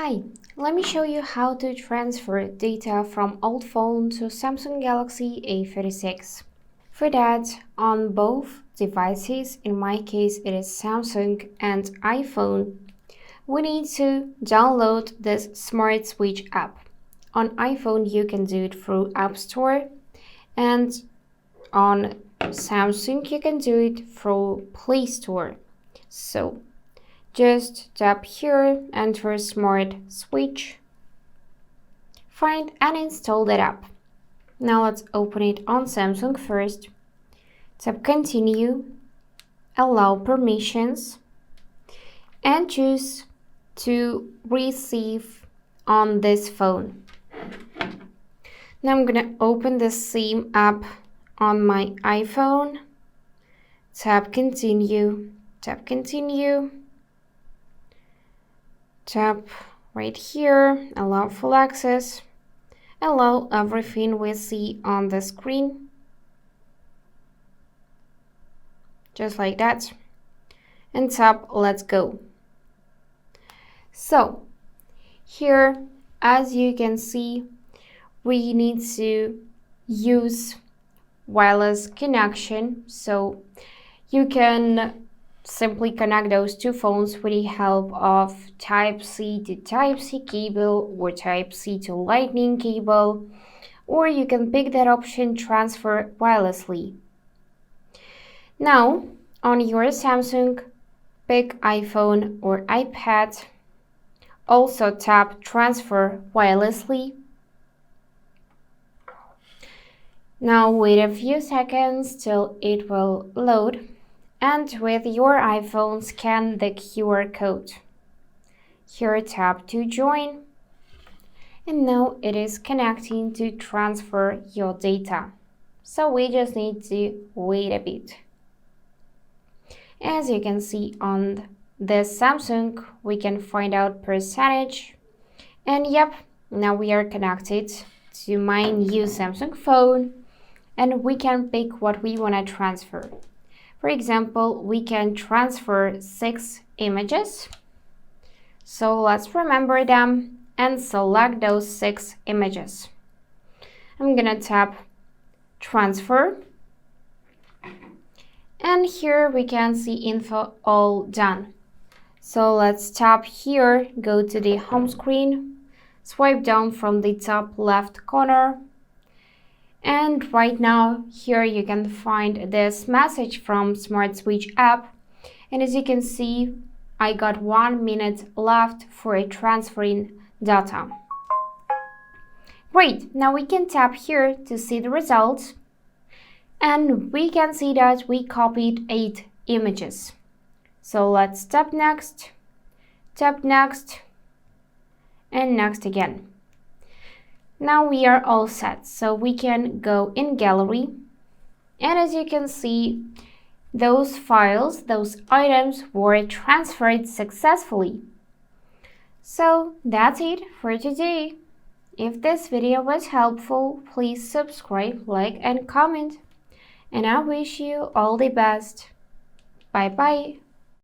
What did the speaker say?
Hi, let me show you how to transfer data from old phone to Samsung Galaxy A36. For that, on both devices, in my case it is Samsung and iPhone, we need to download this Smart Switch app. On iPhone you can do it through App Store, and on Samsung you can do it through Play Store. So just tap here, enter Smart Switch, find and install that app. Now let's open it on Samsung first. Tap Continue, allow permissions, and choose to receive on this phone. Now I'm gonna open the same app on my iPhone. Tap Continue, tap Continue. Tap right here, allow full access, allow everything we see on the screen, just like that, and tap Let's Go. So here, as you can see, we need to use wireless connection, so you can simply connect those two phones with the help of Type-C to Type-C cable or Type-C to Lightning cable, or you can pick that option Transfer wirelessly. Now, on your Samsung, pick iPhone or iPad, also tap Transfer wirelessly. Now wait a few seconds till it will load. And with your iPhone, scan the QR code. Here tap to join. And now it is connecting to transfer your data. So we just need to wait a bit. As you can see on the Samsung, we can find out percentage. And yep, now we are connected to my new Samsung phone. And we can pick what we want to transfer. For example, we can transfer 6 images. So let's remember them and select those 6 images. I'm gonna tap Transfer. And here we can see info all done. So let's tap here, go to the home screen, swipe down from the top left corner. And right now, here you can find this message from Smart Switch app. And as you can see, I got 1 minute left for transferring data. Great, now we can tap here to see the results. And we can see that we copied 8 images. So let's tap next, and next again. Now we are all set, so we can go in gallery, and as you can see, those files, those items were transferred successfully. So that's it for today. If this video was helpful, please subscribe, like, and comment. And I wish you all the best. Bye bye.